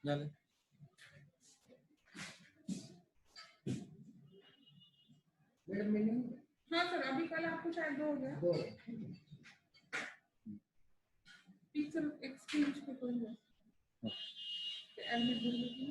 झालं. हाँ सर, अभी कल आपको शायद 2 हो गया। टीचर एक्सपीरियंस पे कोई है एडमिट बोलने की।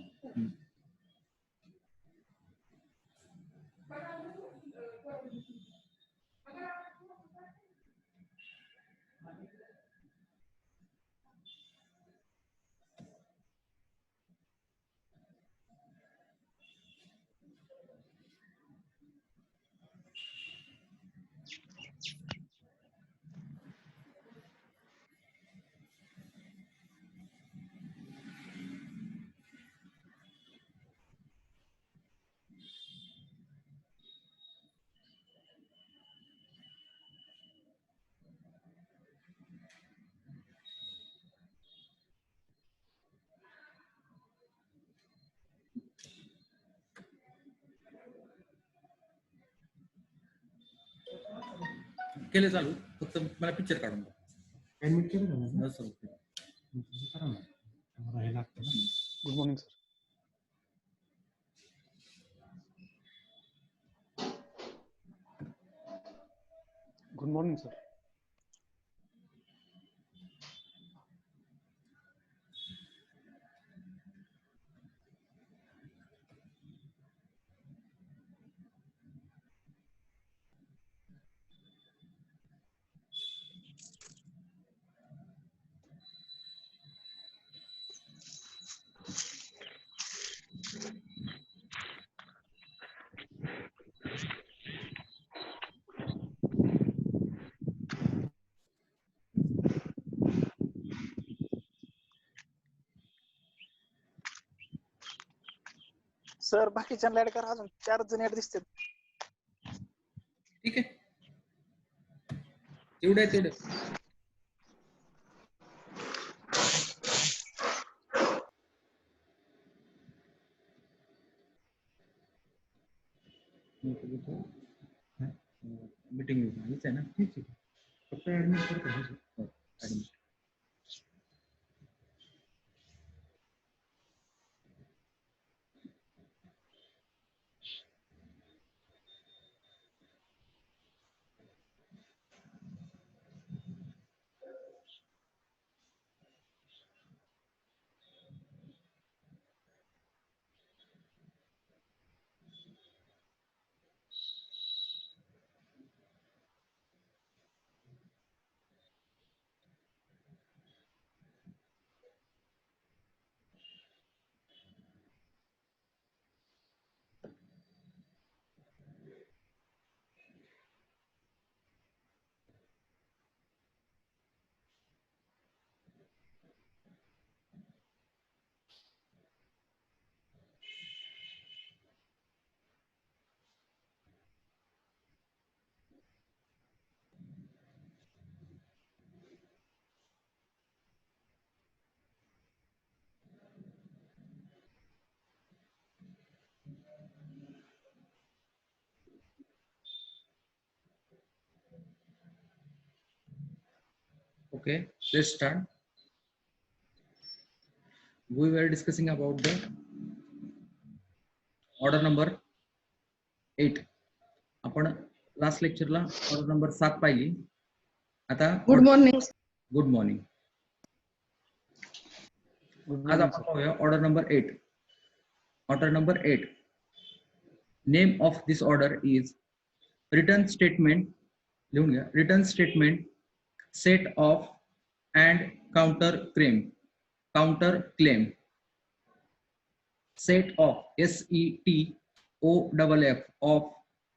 केले चालू, फक्त मला पिक्चर काढून द्या. ऍडमिट केलं ना असं होतं. करा ना, मला हे लागतं ना. Good morning sir. Good morning sir. Sir बाकीच्यांना ऍड करा, अजून 4 जण ऍड दिसतात. ठीक आहे, तेवढे तेवढे. मीटिंग हीच आहे ना. ठीक आहे, फक्त ऍडमिट करतो. Admit. Okay, let's start. We were discussing about the order number 8. आपण लास्ट लेक्चरला ऑर्डर नंबर 7 पाहिली. आता गुड मॉर्निंग. Good morning. आज आपण पाहूया order number 8. Order number 8. Name of this order is return statement. लिहून घ्या. Return statement, set of and counter claim. Counter claim. Set of, SETOFF, of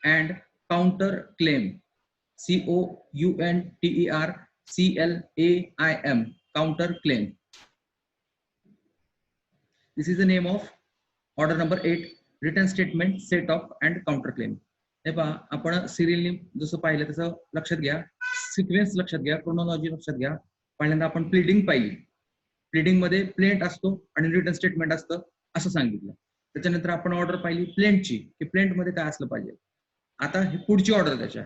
and counter claim, COUNTERCLAIM, counter claim. This is the name of order number 8. Written statement, set of and counter claim. हे पहा, आपण serially जसं पाहिलं तसं लक्षात घ्या. Sequence लक्षात घ्या, क्रोनॉलॉजी लक्षात घ्या. पहिल्यांदा आपण प्लीडिंग पाहिली. प्लीडिंग मध्ये प्लेंट असतो आणि रिटर्न स्टेटमेंट असतं असं सांगितलं. त्याच्यानंतर आपण ऑर्डर पाहिली प्लेंटची, की प्लेंट मध्ये काय असलं पाहिजे. आता ही पुढची ऑर्डर त्याच्या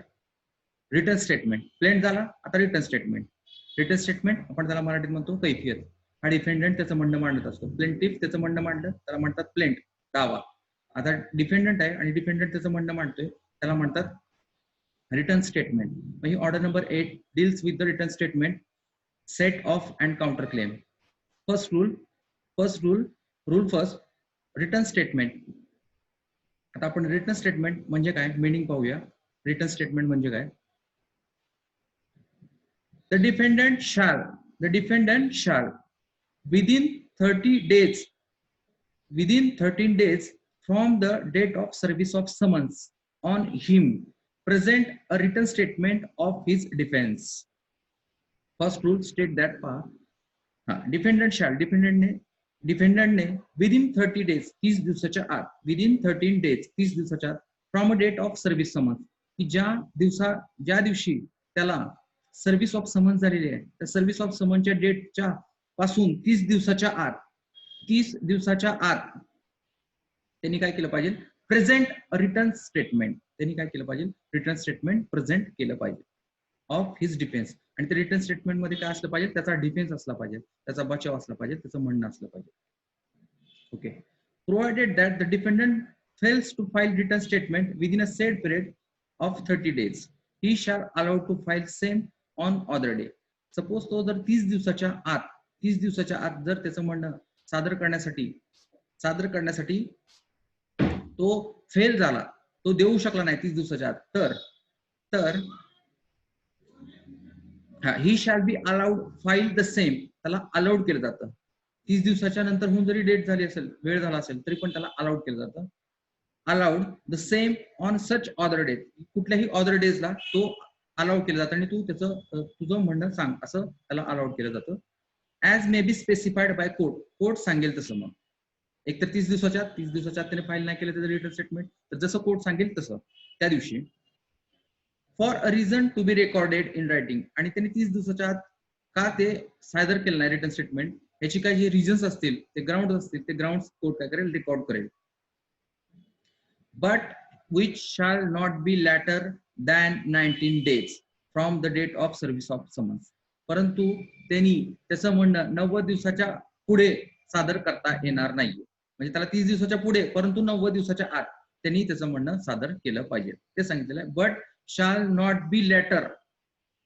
रिटर्न स्टेटमेंट. प्लेंट झाला, आता रिटर्न स्टेटमेंट. रिटर्न स्टेटमेंट आपण त्याला मराठीत म्हणतो कैफियत. हा डिफेंडंट त्याचं म्हणणं मांडत असतो. प्लेंटिफ त्याचं म्हणणं मांडलं त्याला म्हणतात प्लेंट, दावा. आता डिफेंडंट आहे आणि डिफेंडंट त्याचं म्हणणं मांडतोय त्याला म्हणतात return statement. He order number 8 deals with the return statement, set of and counter claim. First rule first return statement. आता आपण रिटर्न स्टेटमेंट म्हणजे काय मीनिंग पाहूया. रिटर्न स्टेटमेंट म्हणजे काय? The defendant shall within 13 days from the date of service of summons on him present a written statement of his defense. First rule state that defendant ने within 30 days 30 दिवसाच्या आत, within 13 days 30 दिवसाच्या आत from a date of service summons, की ज्या दिवशी त्याला service of summons झालेली आहे त्या सर्व्हिस ऑफ समन्सच्या डेटच्या पासून 30 दिवसाच्या आत त्यांनी काय केलं पाहिजे? Present return statement. त्यांनी काय केलं पाहिजे? रिटर्न स्टेटमेंट प्रेझेंट केलं पाहिजे ऑफ हिज डिफेन्स. आणि ते रिटर्न स्टेटमेंट मध्ये काय असलं पाहिजे? त्याचा डिफेन्स असला पाहिजे, त्याचा बचाव असला पाहिजे, त्याचं म्हणणं असलं पाहिजे. Okay. Provided that the defendant fails to file return statement within a set period of 30 days, he shall allowed to file same on other day. Suppose तो जर 30 दिवसाच्या आत जर त्याचं म्हणणं सादर करण्यासाठी तो फेल झाला, तो देऊ शकला नाही 30 दिवसाच्या आत, तर he shall be allowed file the same. त्याला अलाउड केलं जातं. 30 दिवसाच्या नंतर होऊन जरी डेट झाली असेल, वेळ झाला असेल, तरी पण त्याला अलाउड केलं जातं. Allowed the same on such other days. कुठल्याही अदर डेजला तो अलाउड केलं जातं आणि तू तुझं म्हणणं सांग असं त्याला अलाउड केलं जातं. As may be specified by court सांगेल तसं. मग एकतर 30 दिवसाच्या त्याने फाईल नाही केलं त्याचं रिटर्न स्टेटमेंट, तर जसं कोर्ट सांगेल तसं त्या दिवशी. For a reason to be recorded in writing. आणि त्यांनी 30 दिवसाच्या आत का ते सादर केलं नाही रिटर्न स्टेटमेंट, याची काही जे रिझन्स असतील, ते ग्राउंड असतील, ते ग्राउंड कोर्ट काय करेल? रेकॉर्ड करेल. But which shall not be later than 19 days from the date of service of summons. परंतु त्यांनी त्याचं म्हणणं 90 दिवसाच्या पुढे सादर करता येणार नाहीये. म्हणजे त्याला 30 दिवसाच्या पुढे, परंतु 90 दिवसाच्या आत त्यांनी त्याचं म्हणणं सादर केलं पाहिजे, ते सांगितलेलं आहे. But shall not be later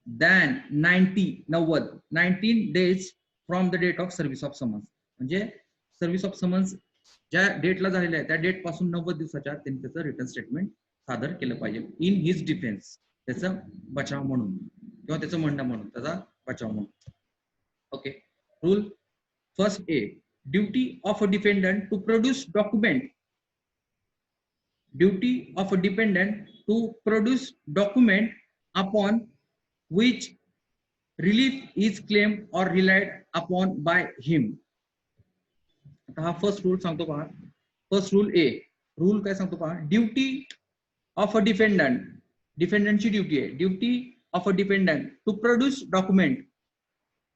than 19 days from the date of service of summons. म्हणजे सर्व्हिस ऑफ समन्स ज्या डेटला झालेलं आहे त्या डेट पासून 90 दिवसाच्या आत त्यांनी त्याचं रिटर्न स्टेटमेंट सादर केलं पाहिजे. इन हिज डिफेन्स, त्याचा बचाव म्हणून किंवा त्याचं म्हणणं म्हणून, त्याचा बचाव म्हणून. Okay. Rule first A. Duty of a defendant to produce document. Duty of a defendant to produce document upon which relief is claim or relied upon by him. आता हा फर्स्ट रूल सांगतो पहा. फर्स्ट रूल ए. Rule काय सांगतो पहा. Duty of a डिपेंडंटची duty आहे. Duty of a defendant to produce document.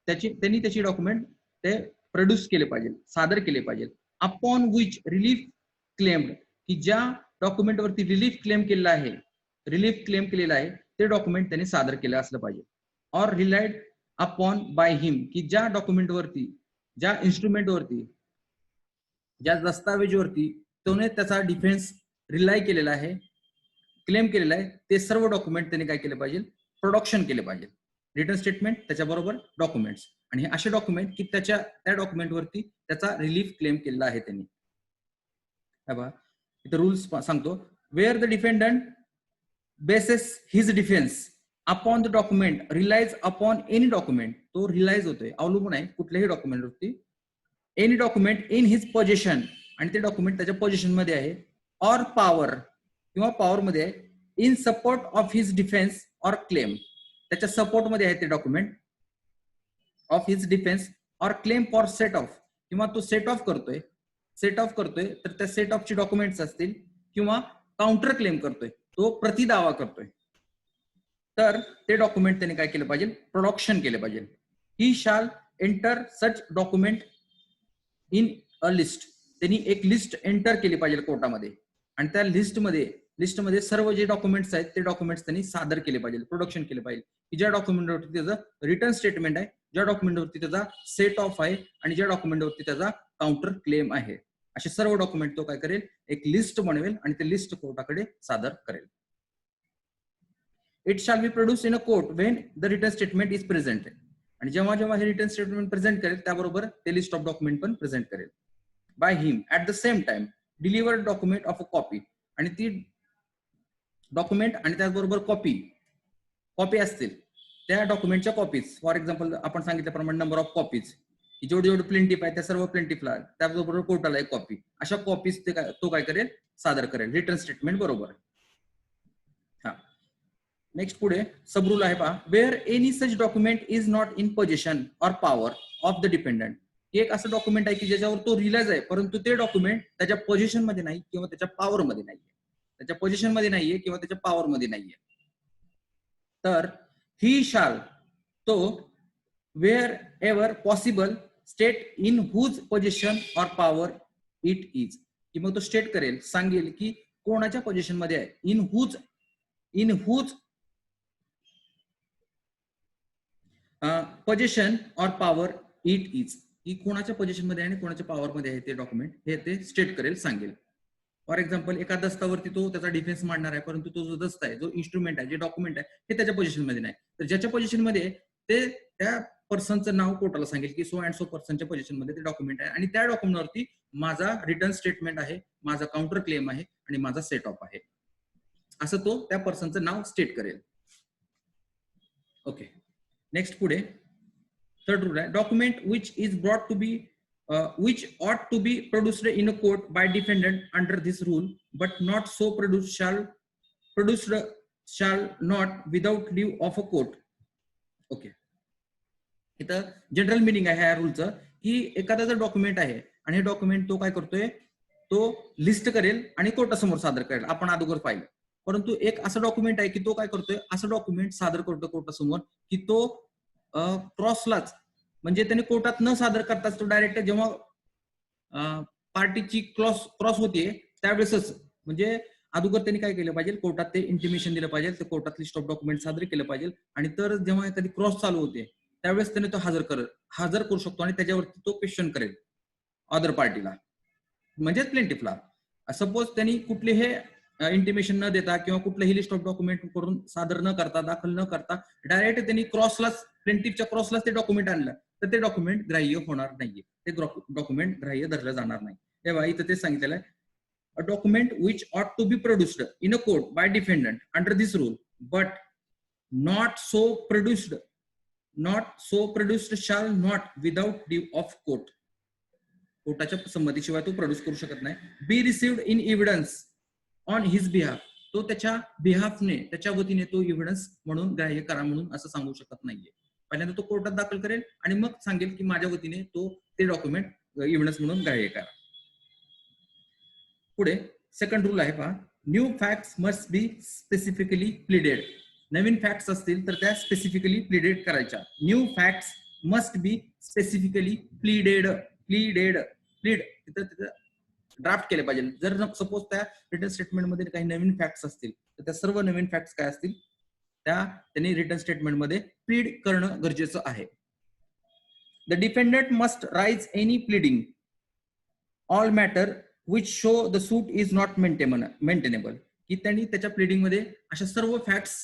त्यांनी त्याची डॉक्युमेंट ते प्रोड्यूस केले पाहिजे, सादर केले पाहिजे. अपॉन विच रिलीफ क्लेम्ड, की ज्या डॉक्युमेंट वरती रिलीफ क्लेम केलेला आहे ते डॉक्युमेंट त्यांनी सादर केलं असलं पाहिजे. ऑर रिलाइड अपॉन बाय हिम, की ज्या डॉक्युमेंट वरती, ज्या इन्स्ट्रुमेंट वरती, ज्या दस्तावेजवरती त्याने त्याचा डिफेन्स रिलाय केलेला आहे, क्लेम केलेला आहे, ते सर्व डॉक्युमेंट त्यांनी काय केले पाहिजे? प्रोडक्शन केले पाहिजे. रिटर्न स्टेटमेंट त्याच्याबरोबर डॉक्युमेंट्स, आणि हे असे डॉक्युमेंट की त्या डॉक्युमेंटवरती त्याचा रिलीफ क्लेम केलेला आहे त्यांनी. इथं रूल्स सांगतो. Where the defendant bases his defence upon the document relies upon any document. तो रिलाइज होतोय, अवलंबून आहे कुठल्याही डॉक्युमेंटवरती. Any document in his position, आणि ते डॉक्युमेंट त्याच्या पोझिशन मध्ये आहे. ऑर पॉवर, किंवा पॉवर मध्ये आहे. In support of his defence or claim, त्याच्या सपोर्ट मध्ये आहे ते document of his defence or claim for set of, किंवा तो सेट ऑफ करतोय तर त्या सेट ऑफची डॉक्युमेंट्स असतील, किंवा काउंटर क्लेम करतोय, तो प्रतिदावा करतोय, तर ते डॉक्युमेंट त्यांनी काय केलं पाहिजे? प्रोडक्शन केले पाहिजे. He shall enter such document in a list. त्यांनी एक लिस्ट एंटर केली पाहिजे कोर्टामध्ये, आणि त्या लिस्टमध्ये सर्व जे डॉक्युमेंट्स आहेत ते डॉक्युमेंट्स त्यांनी सादर केले पाहिजे, प्रोडक्शन केले पाहिजे, की ज्या डॉक्युमेंटवरती त्याचं रिटर्न स्टेटमेंट आहे, ज्या डॉक्युमेंटवरती त्याचा सेट ऑफ आहे आणि ज्या डॉक्युमेंटवरती त्याचा काउंटर क्लेम आहे. असे सर्व डॉक्युमेंट तो काय करेल, एक लिस्ट बनवेल आणि ते लिस्ट कोर्टाकडे सादर करेल. It shall B produce in a court when the return statement is present. आणि जेव्हा जेव्हा हे रिटर्न स्टेटमेंट प्रेझेंट करेल त्याबरोबर ते लिस्ट ऑफ डॉक्युमेंट पण प्रेझेंट करेल. By him at the same time delivered document of a copy. आणि ती डॉक्युमेंट आणि त्याचबरोबर कॉपी असतील त्या डॉक्युमेंटच्या कॉपीज. फॉर एक्झाम्पल आपण सांगितल्याप्रमाणे नंबर ऑफ कॉपीज, जेवढी जेवढी प्लेंटिफ आहे त्या सर्व प्लेंटिफला त्याचबरोबर कोर्टाला एक कॉपी, अशा कॉपीज तो काय करेल, सादर करेल रिटर्न स्टेटमेंट बरोबर. हा, नेक्स्ट पुढे सब रूल आहे पहा. Where any such document is not in possession or power of the defendant. एक असं डॉक्युमेंट आहे की ज्याच्यावर तो रिलायज आहे परंतु ते डॉक्युमेंट त्याच्या पोझिशन मध्ये नाही किंवा त्याच्या पॉवर मध्ये नाहीये, त्याच्या पोझिशन मध्ये नाहीये किंवा त्याच्या पॉवर मध्ये नाहीये. तर ही शाल तो wherever possible state in whose position or power it is. की मग तो स्टेट करेल, सांगेल की कोणाच्या पोझिशन मध्ये आहे. In whose position or power it is, की कोणाच्या पोझिशन मध्ये आहे आणि कोणाच्या पॉवर मध्ये आहे ते डॉक्युमेंट, हे ते स्टेट करेल, सांगेल. फॉर एक्झाम्पल एका दस्तावरती तो त्याचा डिफेन्स मांडणार आहे परंतु तो जो दस्ता आहे, जो इन्स्ट्रुमेंट आहे, जे डॉक्युमेंट आहे हे त्याच्या पोझिशन मध्ये नाही. तर ज्याच्या पोझिशन मध्ये ते त्या पर्सनचं नाव कोर्टाला सांगेल की सो अँड सो पर्सनच्या पोझिशन मध्ये ते डॉक्युमेंट आहे आणि त्या डॉक्युमेंटवरती माझा रिटर्न स्टेटमेंट आहे, माझा काउंटर क्लेम आहे आणि माझा सेट ऑफ आहे, असं तो त्या पर्सनचं नाव स्टेट करेल. ओके, नेक्स्ट पुढे थर्ड रूल आहे. Document which is brought to be which ought to be produced in a court by defendant under this rule but not so produced shall not without leave of a court. Okay, इथं general meaning आहे ह्या रूलचं की एखादा जर document आहे आणि हे document तो काय करतोय, तो लिस्ट करेल आणि कोर्टासमोर सादर करेल, आपण अगोदर पाहिलं. परंतु एक असं डॉक्युमेंट आहे की तो काय करतोय, असं डॉक्युमेंट सादर करतो कोर्टासमोर की तो क्रॉसलाच, म्हणजे त्याने कोर्टात न सादर करताच तो डायरेक्ट जेव्हा पार्टीची क्रॉस होतीये त्यावेळेसच, म्हणजे अगोदर त्यांनी काय केलं पाहिजे, कोर्टात ते इंटिमेशन दिलं पाहिजे, ते कोर्टात लिस्ट ऑफ डॉक्युमेंट सादर केलं पाहिजे आणि तर जेव्हा एखादी क्रॉस चालू होते त्यावेळेस त्याने तो हजर करू शकतो आणि त्याच्यावरती तो क्वेश्चन करेल अदर पार्टीला, म्हणजेच प्लेंटिफला. सपोज त्यांनी कुठले हे इंटिमेशन न देता किंवा कुठलंही लिस्ट ऑफ डॉक्युमेंट करून सादर न करता, दाखल न करता डायरेक्ट त्यांनी क्रॉसलाच, प्लेंटिफच्या क्रॉसलाच ते डॉक्युमेंट आणलं तर ते डॉक्युमेंट ग्राह्य होणार नाहीये, ते डॉक्युमेंट ग्राह्य धरलं जाणार नाही. तेव्हा इथं ते सांगितलेलं आहे, a document which ought to be produced in a court by defendant under this rule but not so produced shall not without leave of court. कोर्टाच्या संमतीशिवाय तो प्रोड्यूस करू शकत नाही. Be received in evidence on his behalf, तो त्याच्या बिहाफने, त्याच्या वतीने तो एव्हिडन्स म्हणून ग्राह्य करा म्हणून असं सांगू शकत नाहीये. पहिल्यांदा तो कोर्टात दाखल करेल आणि मग सांगेल की माझ्या वतीने तो ते डॉक्युमेंट एव्हिडन्स म्हणून ग्राह्य करा. पुढे सेकंड रूल आहे पहा. New facts must be specifically pleaded. Naveen facts असतील तर त्या स्पेसिफिकली प्लीडेड करायच्या. New facts must be specifically plead तिथं ड्राफ्ट केले पाहिजे. जर सपोज त्या रिटर्न स्टेटमेंट मध्ये काही नवीन फॅक्ट्स असतील तर त्या सर्व नवीन फॅक्ट्स काय असतील त्या त्यांनी रिटर्न स्टेटमेंट मध्ये प्लीड करणं गरजेचं आहे. The defendant must raise any pleading all matter which show the suit is not maintainable, की त्यांनी त्याच्या प्लीडिंग मध्ये अशा सर्व फॅक्ट्स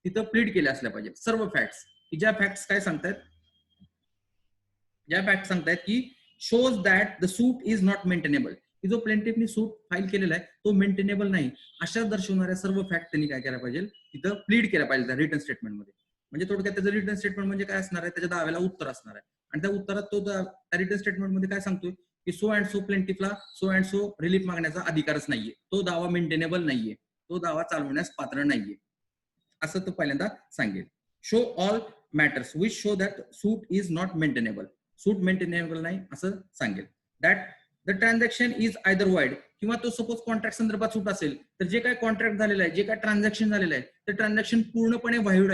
तिथं प्लीड केल्या असल्या पाहिजे. सर्व फॅक्ट्स की ज्या फॅक्ट्स काय सांगतायत, ज्या फॅक्ट सांगतायत की shows that the suit is not maintainable, की जो प्लेंटिफनी सूट फाईल केलेला आहे तो मेंटेनेबल नाही, अशा दर्शवणाऱ्या सर्व फॅक्ट त्यांनी काय केल्या पाहिजे, तिथं प्लीड केल्या पाहिजे त्या रिटर्न स्टेटमेंट मध्ये. म्हणजे थोडक्यात त्याचं रिटर्न स्टेटमेंट म्हणजे काय असणार आहे, त्याच्या दाव्याला उत्तर असणार आहे आणि त्या उत्तरात तो त्या रिटर्न स्टेटमेंट मध्ये काय सांगतोय की सो अँड सो प्लेंटिफला सो अँड सो रिलीफ मागण्याचा अधिकारच नाहीये, तो दावा मेंटेनेबल नाहीये, तो दावा चालवण्यास पात्र नाहीये, असं तो पहिल्यांदा सांगेल. Show all matters which show that suit is not maintainable, suit maintainable नाही असं सांगेल. That the transaction is either wide, किंवा तो सपोज कॉन्ट्रॅक्ट संदर्भात सूट असेल तर जे काय कॉन्ट्रॅक्ट झालेलं आहे, जे काय ट्रान्झॅक्शन झालेलं आहे ते ट्रान्झॅक्शन पूर्णपणे वॉइड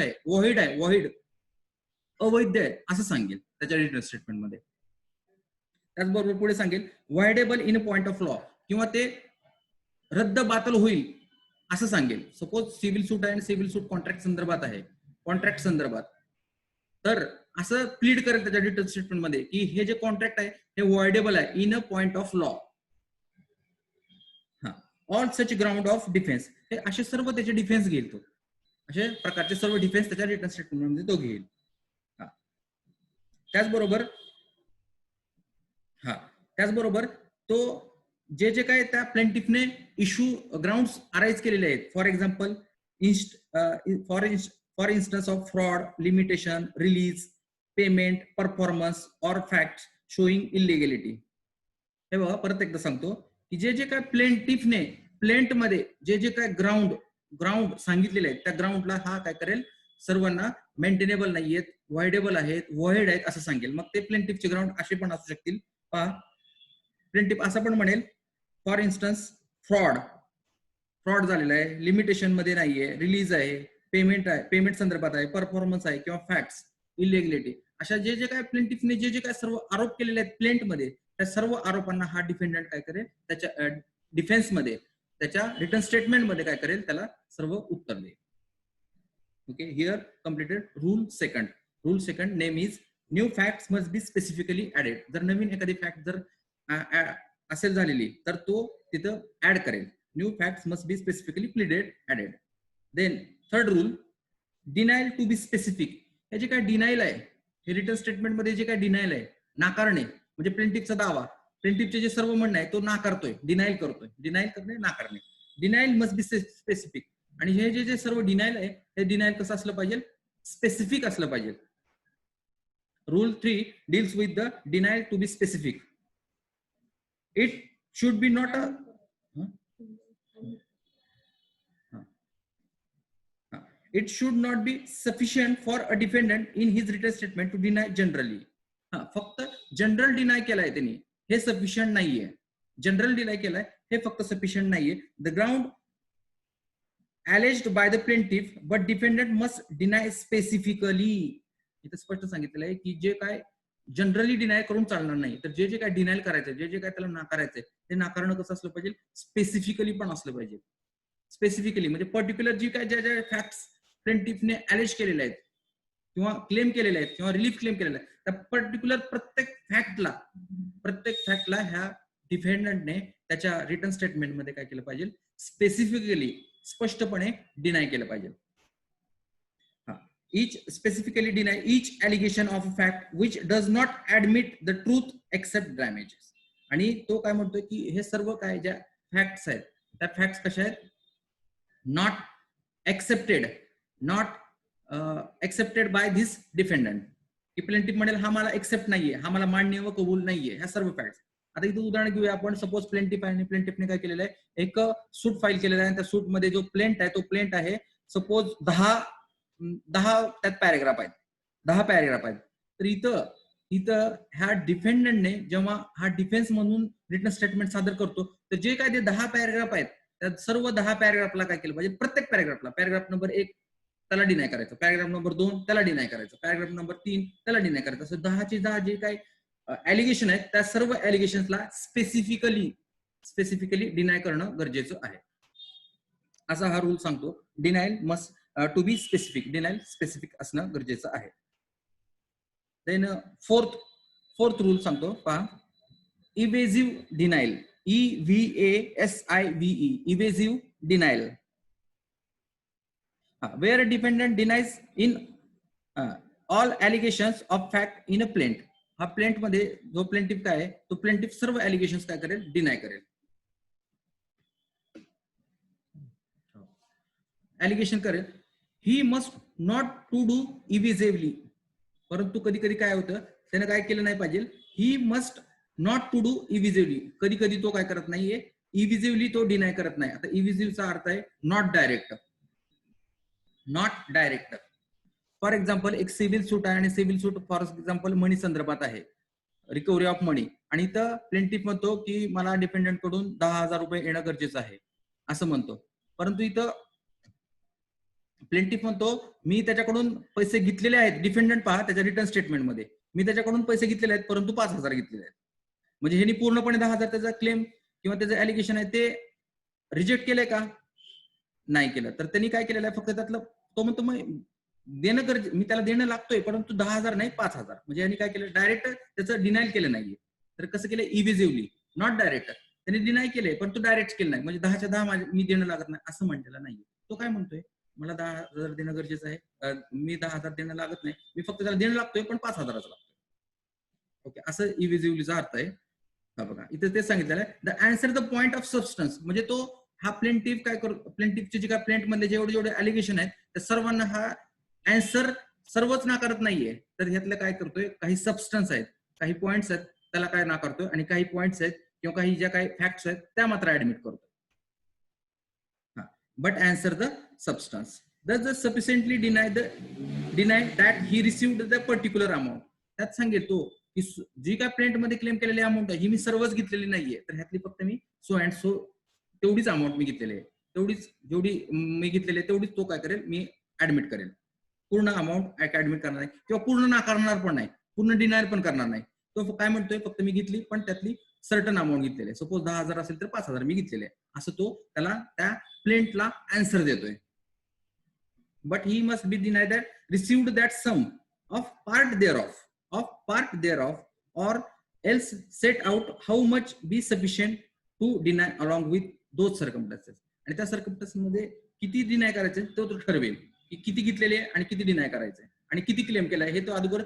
अवैध आहे असं सांगेल त्याच्या रिटर्न स्टेटमेंट मध्ये. त्याचबरोबर पुढे सांगेल वायडेबल इन पॉइंट ऑफ लॉ, किंवा ते रद्द बातल होईल असं सांगेल. सपोज सिव्हिल सूट आहे आणि सिव्हिल सूट कॉन्ट्रॅक्ट संदर्भात आहे, कॉन्ट्रॅक्ट संदर्भात, तर असं प्लीड करेल त्याच्या रिटर्न स्टेटमेंट मध्ये की हे जे कॉन्ट्रॅक्ट आहे हे वॉइडेबल आहे in a point of law. हा, all such ground of defence, हे असे सर्व त्याचे डिफेन्स घेईल तो, असे प्रकारचे सर्व डिफेन्स त्याच्या रिटर्न स्टेटमेंट मध्ये तो घेईल. त्याचबरोबर तो जे काय त्या प्लेंटिफने इश्यू ग्राउंड्स अराईज केलेले आहेत, for example for instance of fraud, limitation, release, payment, performance or fact showing illegality. हे बघा परत एकदा सांगतो की जे काय प्लेंटिफने प्लेंट मध्ये जे काय ग्राउंड सांगितलेले आहेत त्या ग्राउंडला हा काय करेल, सर्वांना मेंटेनेबल नाहीयेत, व्हाइडेबल आहेत, वॉइड आहेत असं सांगेल. मग ते प्लेंटिफचे ग्राउंड असे पण असू शकतील. पहा, प्लेंटिफ असं पण म्हणेल फॉर इन्स्टन्स फ्रॉड झालेला आहे, लिमिटेशन मध्ये नाहीये, रिलीज आहे, पेमेंट संदर्भात आहे, परफॉर्मन्स आहे किंवा फॅक्ट्स, इलिगॅलिटी, अशा जे काय प्लेंटिफने जे काय सर्व आरोप केलेले आहेत प्लेंट मध्ये त्या सर्व आरोपांना हा डिफेंडंट काय करेल, त्याच्या डिफेन्स मध्ये त्याच्या रिटर्न स्टेटमेंट मध्ये काय करेल, त्याला सर्व उत्तर देईल. Okay, here completed rule second. Rule second name is new facts must be specifically added. जर नवीन एखादी फॅक्ट जर असेल झालेली तर तो तिथं ऍड करेल. New facts must be specifically pleaded added. Then third rule, denial to be specific. हे जे काय डिनायल आहे, हे रिटर्न स्टेटमेंट मध्ये जे काय डिनायल आहे, नाकारणे, म्हणजे प्लेंटिफचा दावा, प्लेंटिफचे जे सर्व म्हणणं आहे तो नाकारतोय, डिनायल करतोय. डिनायल करणे, नाकारणे. Denial must be specific. आणि हे जे सर्व डिनायल आहे हे डिनायल कसं असलं पाहिजे, स्पेसिफिक असलं पाहिजे. Rule 3 deals with the denial to be specific. It should be not a it should not be sufficient for a defendant in his written statement to deny generally. फक्त general deny केलाय त्यांनी, हे sufficient नाहीये. General deny केलाय हे फक्त sufficient नाहीये. The ground alleged by the plaintiff but defendant must deny specifically. इथे स्पष्ट सांगितलेलं आहे की जे काय जनरली डिनाय करून चालणार नाही, तर जे काय डिनायल करायचं, जे काय त्याला नाकारायचंय ते नाकारणं कसं असलं पाहिजे, स्पेसिफिकली पण असलं पाहिजे. स्पेसिफिकली म्हणजे पर्टिक्युलर जी काय ज्या फॅक्ट्स प्लेंटिफने अलेज केलेले आहेत किंवा क्लेम केलेले आहेत किंवा रिलीफ क्लेम केलेला आहे, त्या पर्टिक्युलर प्रत्येक फॅक्टला ह्या डिफेंडंटने त्याच्या रिटर्न स्टेटमेंट मध्ये काय केलं पाहिजे, स्पेसिफिकली स्पष्टपणे डिनाय केलं पाहिजे. each specifically deny each allegation of a fact which does not admit the truth except damages. आणि तो काय म्हणतोय की हे सर्व काय ज्या फॅक्ट्स आहेत त्या फॅक्ट्स कशा आहेत, नॉट एक्सेप्टेड बाय धिस डिफेंडंट. की प्लेंटिफ म्हणेल हा मला एक्सेप्ट नाहीये, हा मला मान्य व कबूल नाहीये, ह्या सर्व फॅक्ट्स. आता इथं उदाहरण घेऊया आपण. सपोज प्लेंटिफ आहे आणि प्लेंटिफने काय केलेलं आहे, एक सूट फाईल केलेला आहे आणि त्या सूट मध्ये जो प्लेंट आहे तो प्लेंट आहे सपोज 10 त्यात पॅरेग्राफ आहेत, 10 पॅरेग्राफ आहेत. तर इथं ह्या डिफेंडंटने जेव्हा हा डिफेन्स म्हणून रिटर्न स्टेटमेंट सादर करतो तर जे काय ते 10 पॅरेग्राफ आहेत त्या सर्व 10 पॅरेग्राफला काय केलं पाहिजे, प्रत्येक पॅरेग्राफला, पॅरेग्राफ नंबर 1 त्याला डिनाय करायचं, पॅरेग्राफ नंबर 2 त्याला डिनाय करायचं, पॅरेग्राफ नंबर 3 त्याला डिनाय करायचं. असं 10 जे काय एलिगेशन आहेत त्या सर्व एलिगेशन्सला स्पेसिफिकली डिनाय करणं गरजेचं आहे. असा हा रूल सांगतो. Denial must to be specific, denial specific असणं गरजेचं आहे. देन फोर्थ रूल सांगतो, पहा, evasive denial, EVASIVE, evasive denial. Where a defendant denies in all allegations of fact in a plaint. हा प्लेंट मध्ये जो प्लेंटिफ काय आहे तो प्लेंटिफ सर्व एलिगेशन्स काय करेल, डिनाय करेल. एलिगेशन करेल. He must not to do evasively. परंतु कधी कधी काय होतं, त्याने काय केलं नाही पाहिजे, he must not to do evasively. कधी कधी तो काय करत नाहीये, इव्हिजिबली तो डिनाय करत नाही. आता इव्हिजिव्हचा अर्थ आहे नॉट डायरेक्ट. फॉर एक्झाम्पल एक सिव्हिल सूट आहे आणि सिव्हिल सूट फॉर एक्झाम्पल मनी संदर्भात आहे, रिकव्हरी ऑफ मनी, आणि इथं प्लेंटिफ म्हणतो की मला डिपेंडंट कडून 10,000 रुपये येणं गरजेचं आहे असं म्हणतो. परंतु इथं प्लेंटिफ म्हणतो मी त्याच्याकडून पैसे घेतलेले आहेत. डिफेंडंट पहा त्याच्या रिटर्न स्टेटमेंट मध्ये मी त्याच्याकडून पैसे घेतलेले आहेत परंतु 5,000 घेतलेले आहेत. म्हणजे ह्यांनी पूर्णपणे 10,000 त्याचा क्लेम किंवा त्याचं एलिगेशन आहे ते रिजेक्ट केलंय का, नाही केलं. तर त्यांनी काय केलेलं आहे, फक्त त्यातलं तो म्हणतो मग देणं मी त्याला देणं लागतोय, परंतु 10,000 नाही 5,000. म्हणजे यांनी काय केलं, डायरेक्ट त्याचं डिनायल केलं नाहीये. तर कसं केलं, इव्हिजिव्हली, नॉट डायरेक्ट. त्यांनी डिनाय केलंय पण तो डायरेक्ट केलं नाही. म्हणजे 10च्या 10 मी देणं लागत नाही असं म्हटलेलं नाहीये. तो काय म्हणतोय, मला 10,000 देणं गरजेचं आहे, मी 10,000 देणं लागत नाही, मी फक्त त्याला देणं लागतोय पण 5,000च लागतोय. ओके, असं इव्हिजिव्हलीचा अर्थ आहे. हा बघा इथे तेच सांगितलेलं आहे, the answer the point of substance. म्हणजे तो हा प्लेंटिव्ह काय करतो, प्लेंटिव्हचे जे काय प्लेंट मधले जेवढे जेवढे अलिगेशन आहेत त्या सर्वांना हा आन्सर सर्वच नाकारत नाहीये. तर ह्यातलं काय करतोय, काही सबस्टन्स आहेत, काही पॉइंट्स आहेत त्याला काय नाकारतोय, आणि काही पॉइंट्स आहेत किंवा काही ज्या काही फॅक्ट्स आहेत त्या मात्र ऍडमिट करतोय. But answer the substance. does sufficiently deny that he received the particular amount. त्यात सांगतो की जी काय प्लेंट मध्ये क्लेम केलेली अमाऊंट आहे ही मी सर्वच घेतलेली नाहीये, तर ह्यातली फक्त मी सो अँड सो तेवढीच अमाऊंट मी घेतलेली आहे, तेवढीच जेवढी मी घेतलेली आहे तेवढीच तो काय करेल, मी ऍडमिट करेल. पूर्ण अमाऊंट ऍडमिट करणार नाही किंवा पूर्ण नाकारणार पण नाही, पूर्ण डिनायर पण करणार नाही. तो काय म्हणतोय, फक्त मी घेतली पण त्यातली सर्टन अमाऊंट घेतलेली आहे. सपोज 10,000 असेल तर 5,000 मी घेतलेले आहे, असं तो त्याला त्या प्लेंटला आन्सर देतोय. But he must be denied that received that sum of part thereof, or else set out how much be sufficient to deny along with those circumstances. आणि त्या सर्कमस्टन्स मध्ये किती डिनाय करायचं तो ठरवेल, की किती घेतलेले आहे आणि किती डिनाय करायचंय आणि किती क्लेम केलाय हे तो अगोदर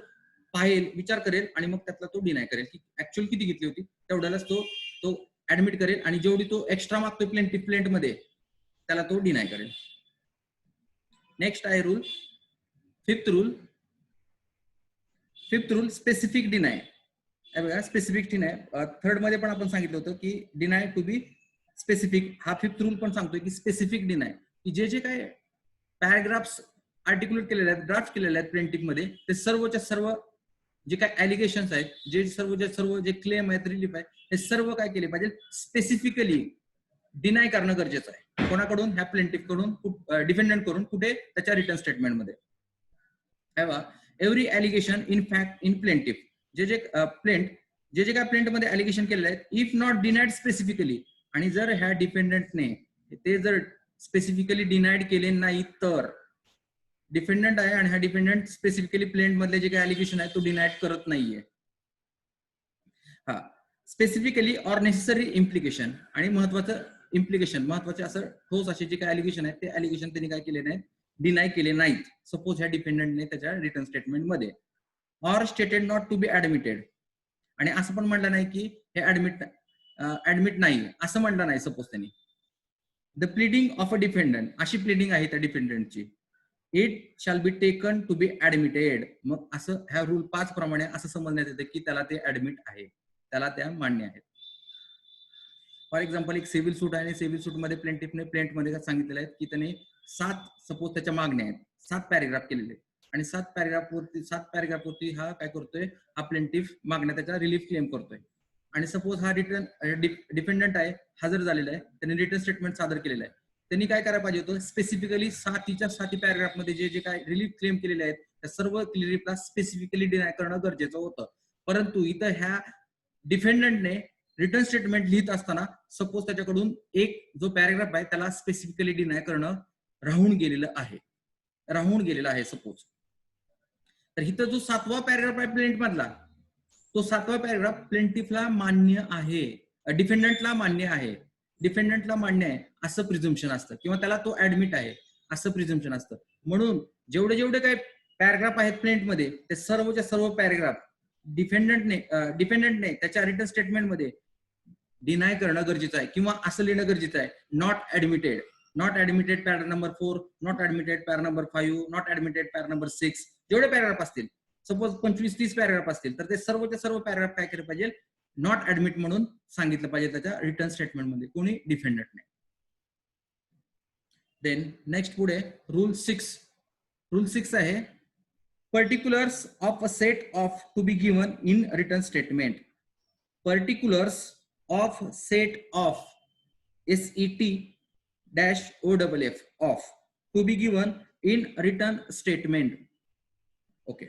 पाहेल, विचार करेल आणि मग त्यातला तो डिनाय करेल की ऍक्च्युअल किती घेतली होती तेवढ्यालाच तो ऍडमिट करेल, आणि जेवढी तो एक्स्ट्रा मागतोय प्लेंट मध्ये त्याला तो डिनाय करेल. नेक्स्ट आहे rule, fifth rule specific deny. बघा स्पेसिफिक डिनाय थर्ड मध्ये पण आपण सांगितलं होतं की डिनाय टू बी स्पेसिफिक. हा फिफ्थ रूल पण सांगतोय की स्पेसिफिक डिनाय, की जे काय पॅराग्राफ्स आर्टिक्युलेट केलेले आहेत, ड्राफ्ट केलेले आहेत प्लेंटिव्ह मध्ये, ते सर्वच्या सर्व जे काय एलिगेशन्स आहेत, जे सर्व जे क्लेम आहेत, रिलीफ आहे, हे सर्व काय केले पाहिजे, स्पेसिफिकली डिनाय करणं गरजेचं आहे. कोणाकडून, ह्या प्लेंटिव्ह कडून, डिफेंडंट कडून. कुठे, त्याच्या रिटर्न स्टेटमेंट मध्ये. Every allegation in fact in plaintiff, जे काय प्लेंट मध्ये एलिगेशन केलेले आहेत, इफ नॉट डिनाइड स्पेसिफिकली, आणि जर ह्या डिफेंडंटने ते जर स्पेसिफिकली डिनाइड केले नाही तर, डिफेंडंट आहे आणि हा डिफेंडंट स्पेसिफिकली प्लेंट मधले जे काही एलिगेशन आहे तो डिनाइड करत नाहीये. हा स्पेसिफिकली ऑर नेसेसरी इम्प्लिकेशन, आणि महत्वाचं इम्प्लिकेशन, महत्वाचे असं ठोस असे जे काही एलिगेशन आहेत ते एलिगेशन त्यांनी काय केले नाहीत, डिनाय केले नाहीत. सपोज ह्या डिफेंडंटने त्याच्या रिटर्न स्टेटमेंट मध्ये, or stated not to be admitted, आणि असं पण म्हणलं नाही की हे ऍडमिट नाही असं म्हणलं नाही. सपोज त्यांनी the pleading of a defendant, अशी प्लीडिंग आहे त्या डिफेंडंटची, it shall be taken to be admitted. मग असं ह्या रूल 5 प्रमाणे असं समजण्यात येतं की त्याला ते ऍडमिट आहे, त्याला त्या मान्य आहेत. फॉर एक्झाम्पल एक सिव्हिल सूट आहे, सिव्हिल सूट मध्ये प्लेंटिफने प्लेंट मध्ये सांगितलेलं आहे की त्याने 7 सपोज त्याच्या मागण्या आहेत, 7 पॅरेग्राफ केलेले आहेत, आणि 7 पॅरेग्राफ वरती हा काय करतोय, हा प्लेंटिफ मागण्या त्याचा रिलीफ क्लेम करतोय. आणि सपोज हा डिफेंडंट आहे, हजर झालेला आहे, त्यांनी रिटर्न स्टेटमेंट सादर केलेलं आहे, त्यांनी काय करायला पाहिजे होतं, स्पेसिफिकली 7 पॅरेग्राफ मध्ये जे काय रिलीफ क्लेम केलेले आहेत त्या सर्व रिलीफला स्पेसिफिकली डिनाय करणं गरजेचं होतं. परंतु इथं ह्या डिफेंडंटने रिटर्न स्टेटमेंट लिहित असताना सपोज त्याच्याकडून एक जो पॅरेग्राफ आहे त्याला स्पेसिफिकली डिनाय करणं राहून गेलेलं आहे सपोज. तर इथं जो 7वा पॅरेग्राफ आहे प्लेंट मधला, तो 7वा पॅरेग्राफ प्लेंटिफला मान्य आहे, डिफेंडंटला मान्य आहे, असं प्रिझम्पशन असतं, किंवा त्याला तो ऍडमिट आहे असं प्रिझम्पशन असतं. म्हणून जेवढे काही पॅरेग्राफ आहेत प्लेंट मध्ये ते सर्वच्या सर्व पॅरेग्राफ डिफेंडंटने त्याच्या रिटर्न स्टेटमेंट मध्ये डिनाय करणं गरजेचं आहे, किंवा असं लिहिणं गरजेचं आहे, not admitted para number 4, not admitted para number 5, not admitted para number 6. जेवढे पॅराग्राफ असतील, सपोज 25-30 पॅराग्राफ असतील, तर ते सर्वच्या सर्व पॅराग्राफ काय केलं पाहिजे, नॉट ऍडमिट म्हणून सांगितलं पाहिजे त्याच्या रिटर्न स्टेटमेंट मध्ये, कोणी, डिफेंडंटने. देन नेक्स्ट पुढे रूल 6 आहे, particulars of a set off to be given in return statement. Particulars of set off SET-OFF of to be given in return statement. Okay,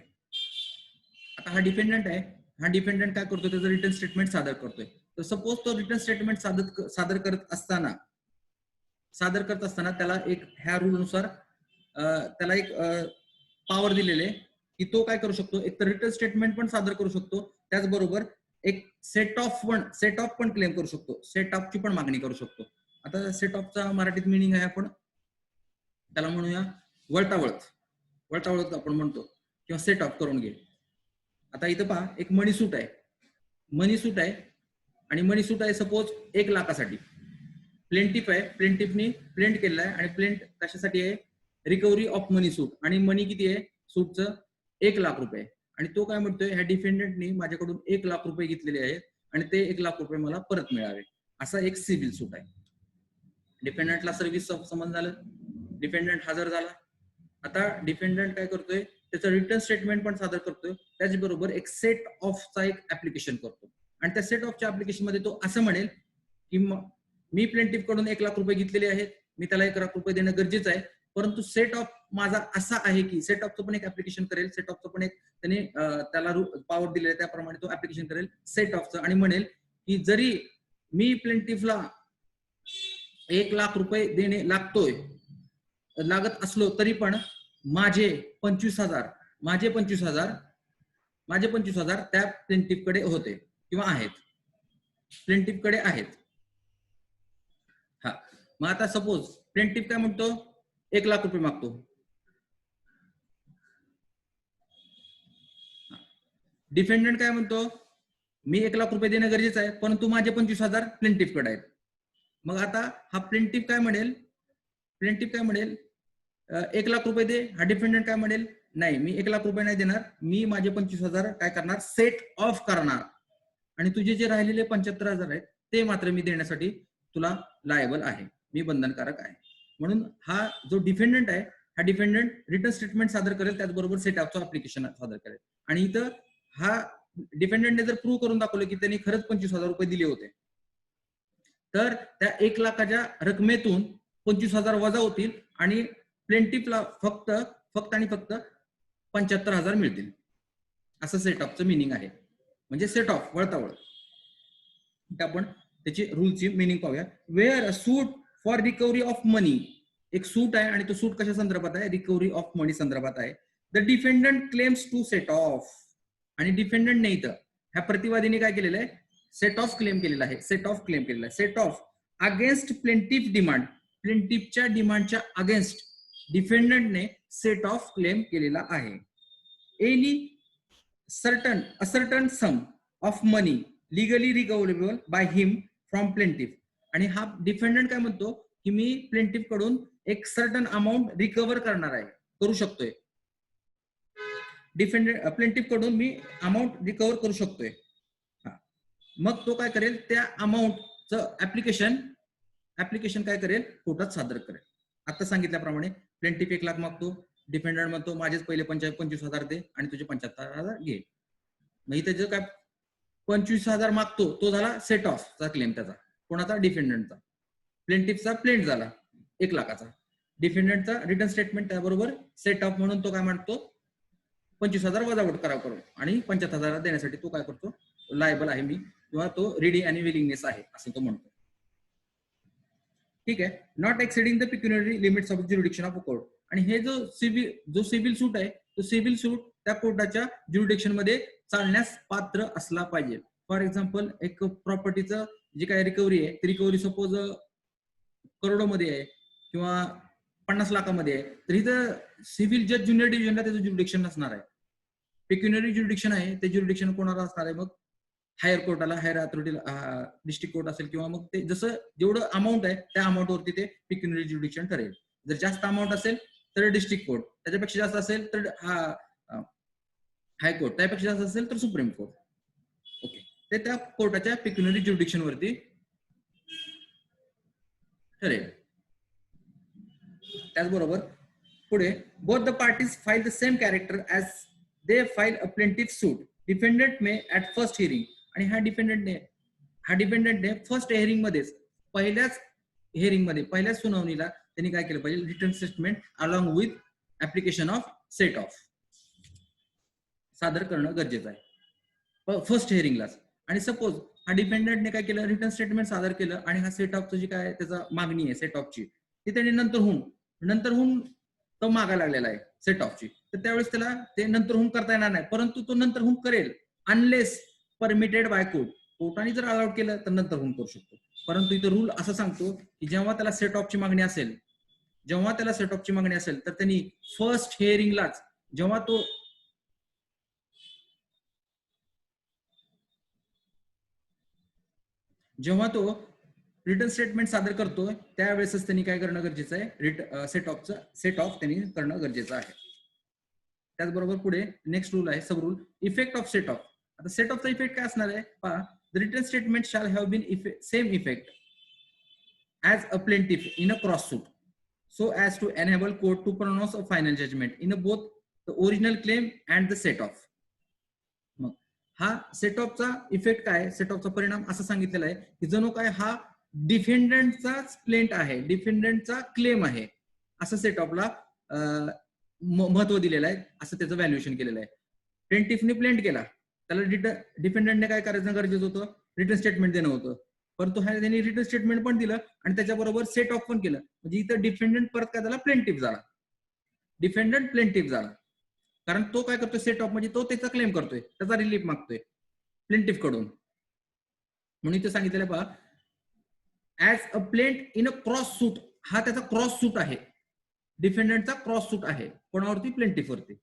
आता हा डिपेंडंट आहे, हा डिपेंडंट काय करतोय, त्याचं रिटर्न स्टेटमेंट सादर करतोय. तर सपोज तो रिटर्न स्टेटमेंट सादर करत असताना त्याला एक ह्या रूल नुसार त्याला एक पॉवर दिलेले की तो काय करू शकतो, एक तर रिटर्न स्टेटमेंट पण सादर करू शकतो, त्याचबरोबर एक सेट ऑफ पण क्लेम करू शकतो, सेट ऑफची पण मागणी करू शकतो. आता सेट ऑफचा मराठीत मिनिंग आहे, आपण त्याला म्हणूया वळतावळत आपण म्हणतो, किंवा सेट ऑफ करून घे. आता इथं पहा, एक मनी सूट आहे आणि मनी सूट आहे सपोज 1 लाखासाठी. प्लेंटिफ आहे, प्लेंटिफनी प्लेंट केलेला आहे आणि प्लेंट कशासाठी आहे, रिकव्हरी ऑफ मनी सूट, आणि मनी किती आहे सूटचं 1 लाख रुपये. आणि तो काय म्हणतोय, ह्या डिफेंडंटनी माझ्याकडून 1 लाख रुपये घेतलेले आहेत आणि ते 1 लाख रुपये मला परत मिळावे, असा एक सिव्हिल सूट आहे. डिफेंडंटला सर्व्हिस समन झालं, डिफेंडंट हजर झाला. आता डिफेंडंट काय करतोय, त्याचं रिटर्न स्टेटमेंट पण सादर करतोय, त्याचबरोबर एक सेट ऑफचा एक ऍप्लिकेशन करतो. आणि त्या सेट ऑफच्या ऍप्लिकेशन मध्ये तो असं म्हणेल की मी प्लेंटिफ कडून 1 लाख रुपये घेतलेले आहेत, मी त्याला 1 लाख रुपये देणं गरजेचं आहे, परंतु सेट ऑफ माझा असा आहे की सेट ऑफचं पण एक ऍप्लिकेशन करेल, सेट ऑफचं पण एक त्याने त्याला पॉवर दिलेलं आहे, त्याप्रमाणे तो ऍप्लिकेशन करेल सेट ऑफचं, आणि म्हणेल की जरी मी प्लेंटिफला 1 लाख रुपये देणे लागत असलो तरी पण माझे 25,000 त्या प्लेंटिफ कडे होते किंवा आहेत, प्लेंटिफ कडे आहेत. हा, मग आता सपोज प्लेंटिफ काय म्हणतो, 1 लाख रुपये मागतो. डिफेंडंट काय म्हणतो, मी 1 लाख रुपये देणं गरजेचं आहे, परंतु माझे 25,000 प्लेंटिफ कडे आहेत. मग आता हा प्लेंटिफ काय म्हणेल 1 लाख रुपये दे. हा डिफेंडंट काय म्हणेल, नाही मी 1 लाख रुपये नाही देणार, मी माझे 25,000 काय करणार, सेट ऑफ करणार, आणि तुझे जे राहिलेले 75,000 आहेत ते मात्र मी देण्यासाठी तुला लायबल आहे, मी बंधनकारक आहे. म्हणून हा जो डिफेंडंट आहे, हा डिफेंडंट रिटर्न स्टेटमेंट सादर करेल, त्याचबरोबर सेट ऑफचं ऍप्लिकेशन सादर करेल. आणि इथं हा डिफेंडंटने जर प्रूव्ह करून दाखवलं की त्यांनी खरंच 25,000 रुपये दिले होते, तर त्या 1 लाखाच्या रकमेतून 25,000 वजा होतील आणि प्लेंटिफला फक्त 75,000 मिळतील, असं सेट ऑफचं मिनिंग आहे. म्हणजे सेट ऑफ वळतावळ. आपण त्याची रूलची मिनिंग पाहूया. Where a suit for recovery of money, एक सूट आहे आणि तो सूट कशा संदर्भात आहे, रिकव्हरी ऑफ मनी संदर्भात आहे. The defendant claims to set off, आणि डिफेंडंट नाही तर ह्या प्रतिवादीने काय केलेलं आहे, सेट ऑफ क्लेम केलेला आहे, set off against plaintiff demand, प्लेंटिफच्या डिमांडच्या अगेन्स्ट डिफेंडंटने सेट ऑफ क्लेम केलेला आहे. Any certain sum of money legally recoverable by him from plaintiff, आणि हा डिफेंडंट काय म्हणतो की मी प्लेंटिफ कडून एक सर्टन अमाऊंट रिकव्हर करू शकतोय, प्लेंटिफ कडून मी अमाऊंट रिकव्हर करू शकतोय. मग तो काय करेल, त्या अमाऊंटचं ऍप्लिकेशन काय करेल, कोर्टात सादर करेल. आता सांगितल्याप्रमाणे प्लेंटिफ 1 लाख मागतो, डिफेंडंट म्हणतो माझेच पहिले 25,000 दे आणि तुझे 75,000 घे. मग इथे जो काय 25,000 मागतो तो झाला सेट ऑफचा क्लेम, त्याचा कोणाचा, डिफेंडंटचा. प्लेंटिफचा प्लेंट झाला 1 लाखाचा, डिफेंडंटचा रिटर्न स्टेटमेंट त्याबरोबर सेट ऑफ म्हणून तो काय म्हणतो 25,000 वजावट करून, आणि 75,000 देण्यासाठी तो काय करतो, लायबल आहे मी, किंवा तो रेडी आणि विलिंगनेस आहे असं तो म्हणतो. ठीक आहे. Not exceeding the pecuniary limits of jurisdiction of a court, आणि हे जो सिव्हिल सूट आहे, तो सिव्हिल सूट त्या कोर्टाच्या ज्युरिडिक्शन मध्ये चालण्यास पात्र असला पाहिजे. फॉर एक्झाम्पल, एक प्रॉपर्टीचं जी काय रिकव्हरी आहे, ती रिकव्हरी सपोज करोडोमध्ये आहे किंवा 50 लाखामध्ये आहे, तर इथं सिव्हिल जज ज्युनियर डिव्हिजनला त्याचं ज्युरिडिक्शन नसणार आहे. पेक्युनियरी ज्युरिडिक्शन आहे, ते ज्युरिडिक्शन कोणाला असणार आहे, मग हायर कोर्टाला, हायर अथॉरिटीला, डिस्ट्रिक्ट कोर्ट असेल, किंवा मग ते जसं जेवढं अमाऊंट आहे त्या अमाऊंटवरती ते पेक्युनियरी ज्युरिडिक्शन ठरेल. जर जास्त अमाऊंट असेल तर डिस्ट्रिक्ट कोर्ट, त्याच्यापेक्षा जास्त असेल तर हायकोर्ट, त्यापेक्षा जास्त असेल तर सुप्रीम कोर्ट. ओके, ते त्या कोर्टाच्या पेक्युनियरी ज्युरिडिक्शन वरती ठरेल. त्याचबरोबर पुढे, both the parties file the same character as they file a plaintiff suit, defendant may at first hearing, आणि ह्या डिफेंडंटने फर्स्ट हिअरिंग मध्येच, पहिल्याच सुनावणीला त्यांनी काय केलं पाहिजे, return statement along with application of set of सादर करणं गरजेचं आहे फर्स्ट हिअरिंगलाच. आणि सपोज हा डिफेंडंटने काय केलं, रिटर्न स्टेटमेंट सादर केलं, आणि हा सेट ऑफचं जी काय त्याचा मागणी आहे सेट ऑफची, ती त्यांनी नंतर होऊन तो मागा लागलेला आहे सेट ऑफची, तर त्यावेळेस त्याला ते नंतर हुम करता येणार नाही, परंतु तो नंतर हुम करेल अनलेस परमिटेड बाय कोर्ट. कोर्टाने जर अलाउड केलं तर नंतर हुम करू शकतो. परंतु इथं रूल असं सांगतो की जेव्हा त्याला सेट ऑफची मागणी असेल, जेव्हा त्याला सेट ऑफची मागणी असेल तर त्यांनी फर्स्ट हिअरिंगलाच जेव्हा तो रिटर्न स्टेटमेंट सादर करतो त्यावेळेसच त्यांनी काय करणं गरजेचं आहे, सेट ऑफ त्यांनी करणं गरजेचं आहे. त्याचबरोबर पुढे नेक्स्ट रूल आहे sub rule effect of set off. आता सेट ऑफचा इफेक्ट काय असणार आहे पहा. The return statement shall have been same effect as a plaintiff in a cross suit so as to enable court to pronounce a final judgment in both the original claim and the set off. मग हा set ऑफचा effect काय, set ऑफचा परिणाम असं सांगितलेला आहे की जणू काय हा डिफेंडंटचा प्लेंट आहे, डिफेंडंटचा क्लेम आहे, असं सेट ऑफला महत्व दिलेलं आहे, असं त्याचं व्हॅल्युएशन केलेलं आहे. प्लेंटिफने प्लेंट केला, त्याला डिफेंडंटने काय करायचं गरजेचं होतं, रिटर्न स्टेटमेंट देणं होतं, परंतु हा त्यांनी रिटर्न स्टेटमेंट पण दिलं आणि त्याच्याबरोबर सेट ऑफ पण केलं. म्हणजे इथं डिफेंडंट परत काय झाला, प्लेंटिफ झाला, डिफेंडंट प्लेंटिफ झाला. कारण तो काय करतोय सेट ऑफ म्हणजे तो त्याचा क्लेम करतोय, त्याचा रिलीफ मागतोय प्लेंटिफ कडून. म्हणून इथे सांगितलेलं पहा as a plaint in a cross suit, हा त्याचा क्रॉस सूट आहे, डिफेंडंटचा क्रॉस सूट आहे कोणावरती, प्लेंटिफ वरती.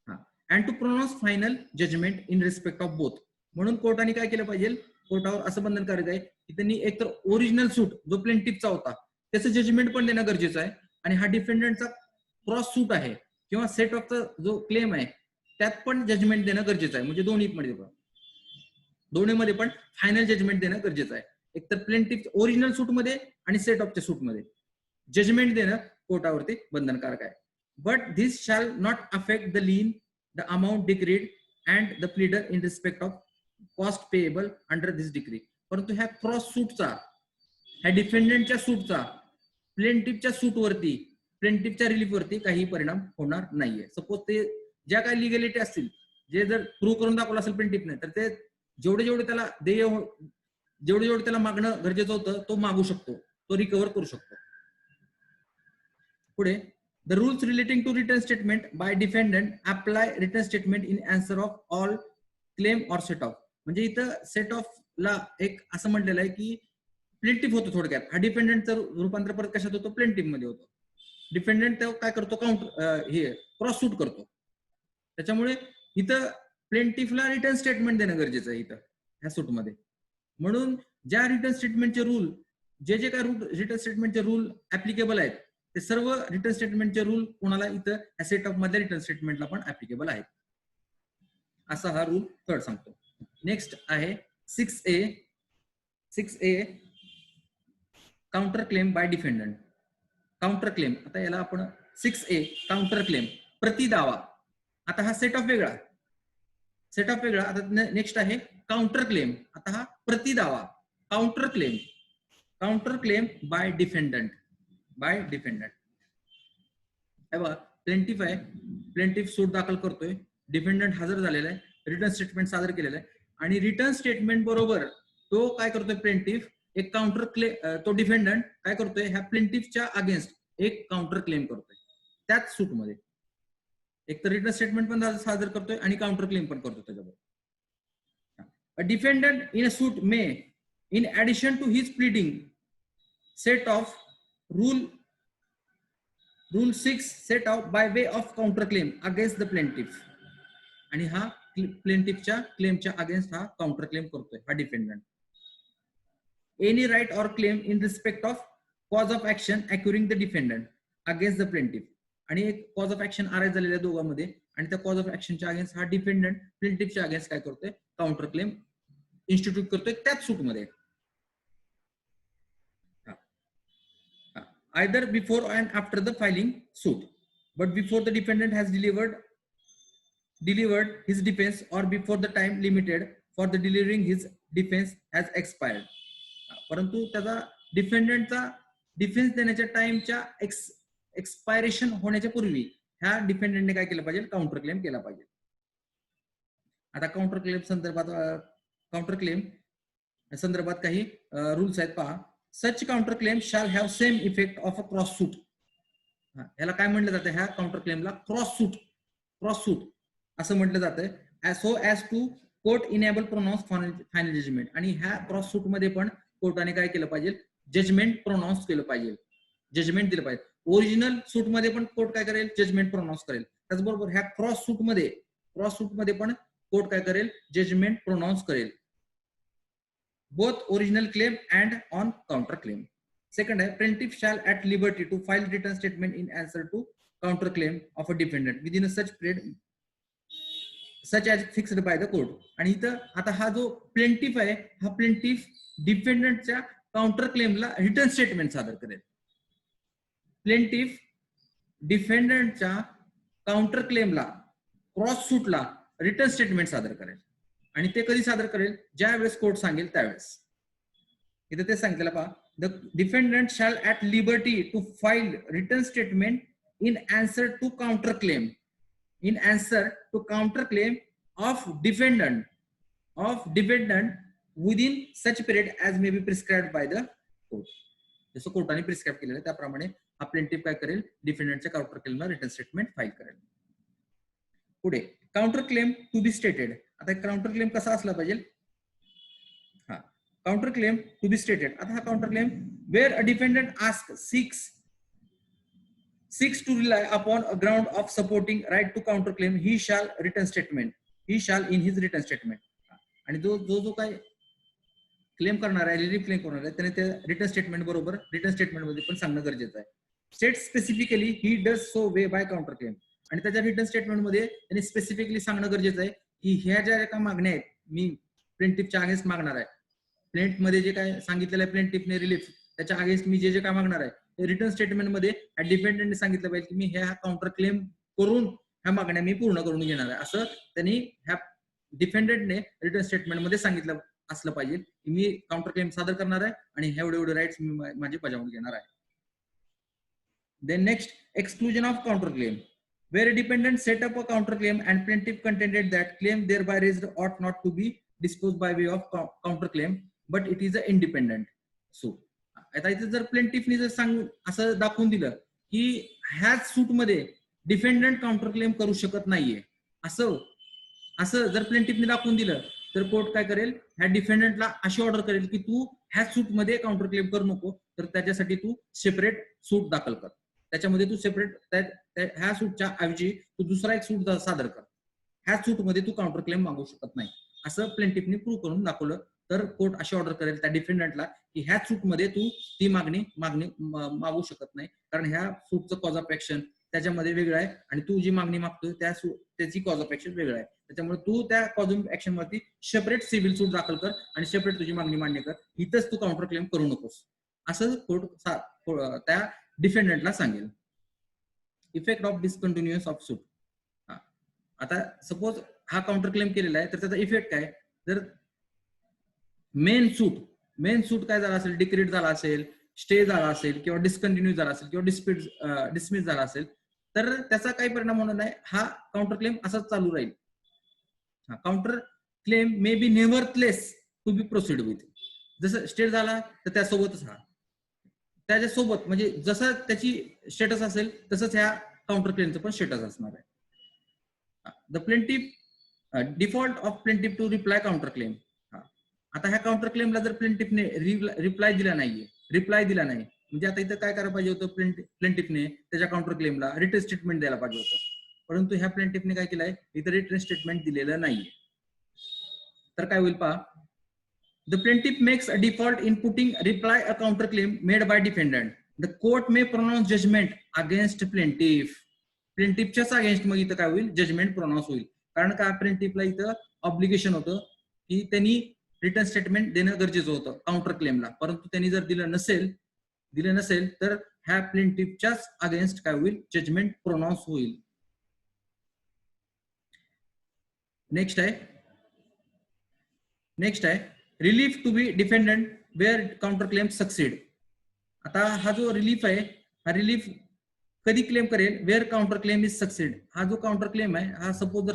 हा and to pronounce final judgment in respect of both. म्हणून कोर्टाने काय केलं पाहिजे, कोर्टावर असं बंधनकारक आहे की त्यांनी एकतर ओरिजिनल सूट जो प्लेंटिफचा होता त्याचं जजमेंट पण देणं गरजेचं आहे, आणि हा डिफेंडंटचा क्रॉस सूट आहे किंवा सेट ऑफचा जो क्लेम आहे त्यात पण जजमेंट देणं गरजेचं आहे. म्हणजे दोन्हीमध्ये पण फायनल जजमेंट देणं गरजेचं आहे. एकतर प्लेंटिफ ओरिजिनल सूटमध्ये आणि सेट ऑफच्या सूटमध्ये जजमेंट देणं कोर्टावरती बंधनकारक आहे. But this shall not affect the lean, the amount decreed and the pleader in respect of cost payable under this decree. परंतु ह्या क्रॉस सूटचा, ह्या डिफेंडंटच्या सूटचा प्लेंटिफच्या सूटवरती, प्लेंटिफच्या रिलीफवरती काही परिणाम होणार नाहीये. सपोज ते ज्या काही लिगॅलिटी असतील, जे जर प्रूव्ह करून दाखवलं असेल प्लेंटिफने, तर ते जेवढे त्याला जेवढे त्याला मागणं गरजेचं होतं तो मागू शकतो, तो रिकव्हर करू शकतो. पुढे the rules relating to return statement by defendant apply return statement in answer of all claim or set off. म्हणजे इथं सेट ऑफ ला एक असं म्हटलेलं आहे की प्लेंटिफ होतो थोडक्यात, हा डिपेंडंटचं रूपांतर परत कशात होतो, प्लेंटिफ मध्ये होतो. डिपेंडंट काय करतो, क्रॉस सूट करतो. त्याच्यामुळे इथं प्लेंटिफला रिटर्न स्टेटमेंट देणं गरजेचं आहे इथं ह्या सूटमध्ये. म्हणून ज्या रिटर्न स्टेटमेंटचे रूल, जे काय रिटर्न स्टेटमेंटचे रूल ऍप्लिकेबल आहेत ते सर्व रिटर्न स्टेटमेंटचे रूल कोणाला इथं सेट ऑफ मधल्या रिटर्न स्टेटमेंटला पण ऍप्लिकेबल आहेत, असा हा रूल थर्ड सांगतो. नेक्स्ट आहे 6A counter claim by defendant. Counter claim, आता याला आपण 6A काउंटर क्लेम, प्रतिदावा. आता हा सेट ऑफ वेगळा, आता नेक्स्ट आहे काउंटर क्लेम. आता हा प्रतिदावा, काउंटर क्लेम बाय डिफेंडंट. प्लेंटिफ आहे, प्लेंटिफ सूट दाखल करतोय, डिफेंडंट हजर झालेला आहे, रिटर्न स्टेटमेंट सादर केलेलं आहे, आणि रिटर्न स्टेटमेंट बरोबर तो काय करतोय, प्लेंटिफ एक काउंटर क्लेम, तो डिफेंडंट काय करतोय, ह्या प्लेंटिफच्या अगेन्स्ट एक काउंटर क्लेम करतोय त्याच सूटमध्ये. एक तर रिटर्न स्टेटमेंट पण सादर करतोय आणि काउंटर क्लेम पण करतोय त्याच्याबरोबर. A defendant in a suit may in addition to his pleading set off rule 6 set off by way of counter claim against the plaintiff. आणि हा प्लेंटिफच्या क्लेमच्या अगेन्स्ट हा काउंटर क्लेम करतोय हा defendant. Any right or claim in respect of cause of action accruing the defendant against the plaintiff. आणि एक cause of action arise झालेल्या दोघांमध्ये, आणि त्या कॉज ऑफ ऍक्शनच्या अगेन्स्ट हा डिफेंडंट प्लेंटिफच्या अगेन्स्ट काय करतोय, काउंटर क्लेम इन्स्टिट्यूट करतोय त्याच सूटमध्ये. either before and after the filing suit, but before the defendant has delivered his defense or before the time limited for the delivering his defense has expired. परंतु त्याचा डिफेंडंटचा defence देण्याच्या टाइमच्या expiration होण्याच्या पूर्वी ह्या डिफेंडंटने काय केलं पाहिजे, काउंटर क्लेम केला पाहिजे. आता काउंटर क्लेम संदर्भात काही रूल्स आहेत पहा. Such counterclaim shall have same effect of a cross suit. ह्याला काय म्हटलं जातं, ह्या काउंटर क्लेमला क्रॉस सूट असं म्हटलं जातं, so as to court enable pronounce final judgment. आणि ह्या क्रॉस सूट मध्ये पण कोर्टाने काय केलं पाहिजे, जजमेंट प्रोनाऊन्स केलं पाहिजे, जजमेंट दिलं पाहिजे. ओरिजिनल सूट मध्ये पण कोर्ट काय करेल, जजमेंट प्रोनाऊन्स करेल. त्याचबरोबर ह्या क्रॉस सूट मध्ये पण कोर्ट काय करेल, जजमेंट प्रोनाऊन्स करेल, both original claim and on counter claim. Second आहे, plaintiff shall at liberty to file return statement in answer to counter claim of a defendant within a such period such as fixed by the court. आणि इथं आता हा जो plaintiff आहे, हा plaintiff डिफेंडंटच्या counter क्लेमला रिटर्न स्टेटमेंट सादर करेल. प्लेंटिफ डिफेंडंटच्या काउंटर क्लेमला क्रॉस सूटला रिटर्न स्टेटमेंट सादर करेल. आणि ते कधी सादर करेल, ज्या वेळेस कोर्ट सांगेल त्यावेळेस. इथे ते सांगितलं पहा, the defendant shall at liberty to file return statement in answer to counter claim of defendant within such period as may be prescribed by the court. जसं कोर्टाने प्रिस्क्राइब केलेलं त्याप्रमाणे हा प्लेंटिफ काय करेल, डिफेंडंटच्या काउंटर क्लेमला रिटर्न स्टेटमेंट फाईल करेल. पुढे counter claim to be stated. आता काउंटर क्लेम कसा असला पाहिजे, हा counter claim to be stated. आता हा counter claim where a defendant seeks to rely upon a ground of supporting right to counter claim, he shall in his written statement. आणि जो काय क्लेम करणार आहे, रिलीफ क्लेम करणार आहे, त्याने त्या रिटर्न स्टेटमेंट बरोबर रिटर्न स्टेटमेंट मध्ये पण सांगणं गरजेचं आहे. State specifically he does so way by counter claim. आणि त्याच्या रिटर्न स्टेटमेंट मध्ये त्यांनी स्पेसिफिकली सांगणं गरजेचं आहे की ह्या ज्या काय मागण्या आहेत मी प्लेंटिफच्या अगेन्स्ट मागणार आहे, प्लेंट मध्ये जे काय सांगितलेलं आहे प्लेंटिफने रिलीफ, त्याच्या अगेन्स्ट मी जे काय मागणार आहे रिटर्न स्टेटमेंट मध्ये डिफेंडंटने सांगितलं पाहिजे की मी ह्या काउंटर क्लेम करून ह्या मागण्या मी पूर्ण करून घेणार आहे, असं त्यांनी ह्या डिफेंडंटने रिटर्न स्टेटमेंट मध्ये सांगितलं असलं पाहिजे की मी काउंटर क्लेम सादर करणार आहे आणि एवढे राईट्स मी माझे बजावून घेणार आहे. Then next, exclusion of counter claim. Where a defendant set up a counterclaim and plaintiff contended that claim thereby raised ought not to be disposed by way of counterclaim, but it is an independent suit. आता इथे जर प्लेंटिफने जर सांगून असं दाखवून दिलं की ह्याच सूट मध्ये डिफेंडंट काउंटर क्लेम करू शकत नाहीये, असं जर प्लेंटिफने दाखवून दिलं तर कोर्ट काय करेल, ह्या डिफेंडंटला अशी ऑर्डर करेल की तू ह्याच सूट मध्ये काउंटर क्लेम करू नको, तर त्याच्यासाठी तू सेपरेट सूट दाखल कर, त्याच्यामध्ये तू सेपरेट ह्या सूटच्या ऐवजी तू दुसरा एक सूट सादर कर, ह्या सूट मध्ये तू काउंटर क्लेम मागू शकत नाही, असं प्लेंटिफने प्रूव्ह करून दाखवलं तर कोर्ट अशी ऑर्डर करेल त्या डिफेंडंटला की ह्या सूट मध्ये तू ती मागणी मागू शकत नाही, कारण ह्या सूटचं कॉज ऑफ ऍक्शन त्याच्यामध्ये वेगळं आहे आणि तू जी मागणी मागतोय त्याची कॉज ऑफ ऍक्शन वेगळं आहे, त्याच्यामुळे तू त्या कॉज ऑफ ऍक्शन वरती सेपरेट सिव्हिल सूट दाखल कर आणि सेपरेट तुझी मागणी मान्य कर, इथंच तू काउंटर क्लेम करू नकोस, असं कोर्ट त्या डिफेंडंटला सांगेल. इफेक्ट ऑफ डिसकंटिन्युअस ऑफ सूट. आता सपोज हा काउंटर क्लेम केलेला आहे तर त्याचा इफेक्ट काय, जर मेन सूट काय झाला असेल, डिक्रीट झाला असेल, स्टे झाला असेल किंवा डिस्कंटिन्यू झाला असेल किंवा डिसमिस झाला असेल तर त्याचा काही परिणाम होणार नाही, हा काउंटर क्लेम असाच चालू राहील. Counter claim may be nevertheless to be proceed with. जसं स्टे झाला तर त्यासोबतच त्याच्यासोबत म्हणजे जसं त्याची स्टेटस असेल तसंच ह्या काउंटर क्लेमचं पण स्टेटस असणार आहे. The plaintiff default of plaintiff to reply counter claim. आता ह्या काउंटर क्लेमला जर प्लेंटिफने रिप्लाय दिला नाही म्हणजे आता इथं काय करायला पाहिजे होतं, प्लेंटिफने त्याच्या काउंटर क्लेमला रिटर्न स्टेटमेंट द्यायला पाहिजे होतं, परंतु ह्या प्लेंटिफने काय केलंय, इथं रिटर्न स्टेटमेंट दिलेलं नाहीये. तर काय होईल पहा, the plaintiff makes a default in putting reply a counter claim made by defendant. The court may pronounce judgment against plaintiff. प्लेंटिफच्याच अगेन्स्ट मग इथं काय होईल, जजमेंट प्रोनाऊन्स होईल, कारण का प्लेंटिफला इथं ऑब्लिगेशन होतं की त्यांनी रिटर्न स्टेटमेंट देणं गरजेचं होतं काउंटर क्लेमला, परंतु त्यांनी जर दिलं नसेल तर ह्या प्लेंटिफच्याच अगेन्स्ट काय होईल, जजमेंट प्रोनाऊन्स होईल. नेक्स्ट आहे relief to be defendant where counter claim succeed. आता हा जो रिलीफ आहे, हा रिलीफ कधी क्लेम करेल, where counter claim is succeed. हा जो काउंटर क्लेम आहे हा सपोज जर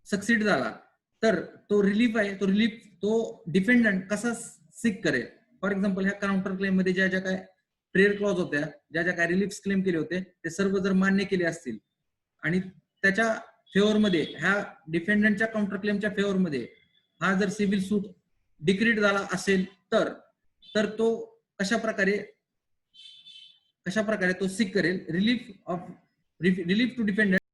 सक्सीड झाला तर तो रिलीफ आहे, तो डिफेंडंट कसा सीक करेल. फॉर एक्झाम्पल ह्या काउंटर क्लेम मध्ये ज्या काय प्रेयर क्लॉज होत्या, ज्या ज्या काय रिलीफ क्लेम केले होते ते सर्व जर मान्य केले असतील आणि त्याच्या फेवरमध्ये ह्या डिफेंडंटच्या काउंटर क्लेमच्या फेवरमध्ये हा जर सिव्हिल सूट डिक्रीट झाला असेल तर तो कशा प्रकारे तो सीक करेल रिलीफ टू डिफेंडंट